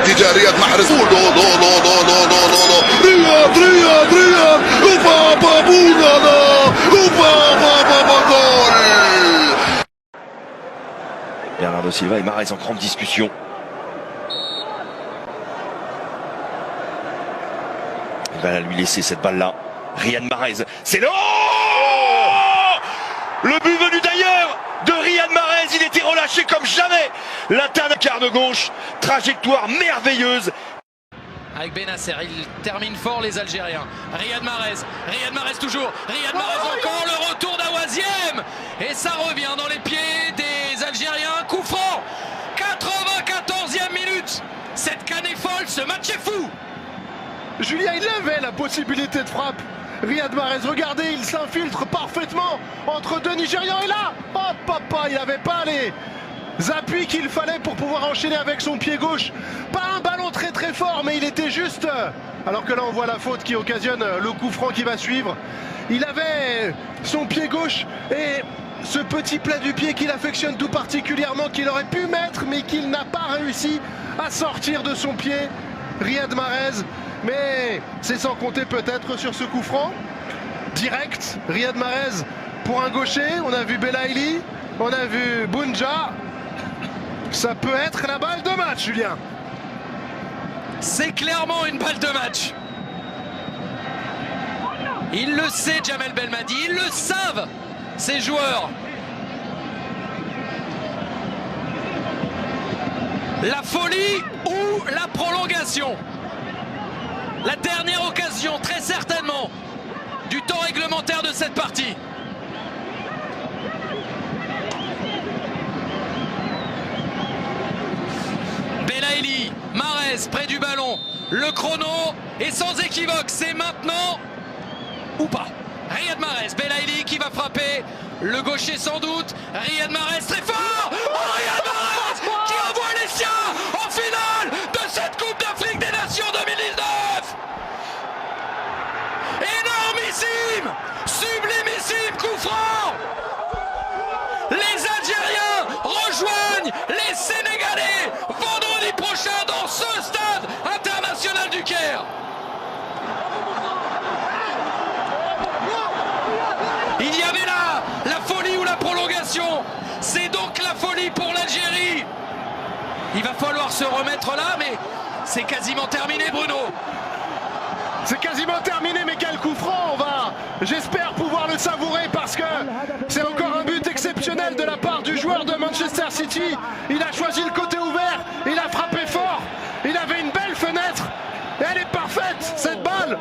باتجاه رياض محرز. لا لا لا لا لا لا لا لا رياض رياض رياض وبابا بولا لا وبابا بابا جول. Bernardo Silva et Mahrez en grande discussion. Il va lui laisser cette balle-là. Riyad Mahrez, c'est le... Oh, le but venu d'ailleurs de Riyad Mahrez, il était relâché comme jamais. L'international de gauche, trajectoire merveilleuse. Avec Benasser, il termine fort les Algériens. Riyad Mahrez toujours, Riyad Mahrez encore, le retour d'Awaziem. Et ça revient dans les pieds des Algériens. Coup franc, 94e minute. Cette canne est folle, ce match est fou. Julien, il avait la possibilité de frappe. Riyad Mahrez, regardez, il s'infiltre parfaitement entre deux Nigérians. Et là, hop, papa, il n'avait pas les appuis qu'il fallait pour pouvoir enchaîner avec son pied gauche. Pas un ballon très très fort, mais il était juste... Alors que là, on voit la faute qui occasionne le coup franc qui va suivre. Il avait son pied gauche et ce petit plat du pied qu'il affectionne tout particulièrement, qu'il aurait pu mettre, mais qu'il n'a pas réussi à sortir de son pied. Riyad Mahrez, mais c'est sans compter peut-être sur ce coup franc. Direct, Riyad Mahrez pour un gaucher. On a vu Belaïli, on a vu Bounja. Ça peut être la balle de match, Julien. C'est clairement une balle de match. Il le sait, Djamel Belmadi, ils le savent, ces joueurs. La folie ou la prolongation. La dernière occasion, très certainement, du temps réglementaire de cette partie. Belaïli, Mahrez près du ballon. Le chrono est sans équivoque, c'est maintenant ou pas. Riyad Mahrez, Belaïli qui va frapper. Le gaucher sans doute. Riyad Mahrez très fort. Oh, Riyad Mahrez qui envoie les siens en finale de cette Coupe d'Afrique des Nations 2019. Énormissime, sublimissime coup franc. Les Algériens rejoignent les Sénégalais vendredi prochain dans ce stade international du Caire. Il y avait là la folie ou la prolongation. C'est donc la folie pour l'Algérie. Il va falloir se remettre là, mais c'est quasiment terminé, Bruno. C'est quasiment terminé, mais quel coup franc. On va, j'espère, pouvoir le savourer parce que c'est encore un but exceptionnel de la part du joueur de Manchester City. Il a choisi le côté ouvert, il a frappé fort, il avait une belle fenêtre et elle est parfaite, cette balle.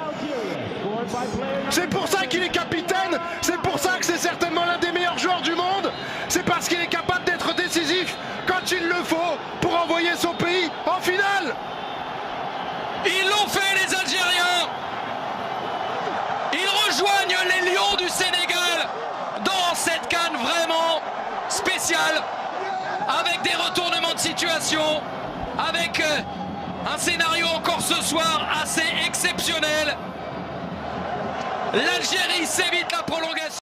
C'est pour ça qu'il est capitaine, c'est pour ça que c'est certainement l'un des meilleurs joueurs du monde. C'est parce qu'il est capable d'être décisif quand il le faut pour envoyer son pays en finale. Ils l'ont fait, les Algériens. Ils rejoignent les Lions du Sénégal dans cette CAN vraiment spéciale, avec des retournements de situation, avec un scénario encore ce soir assez exceptionnel. L'Algérie s'évite la prolongation.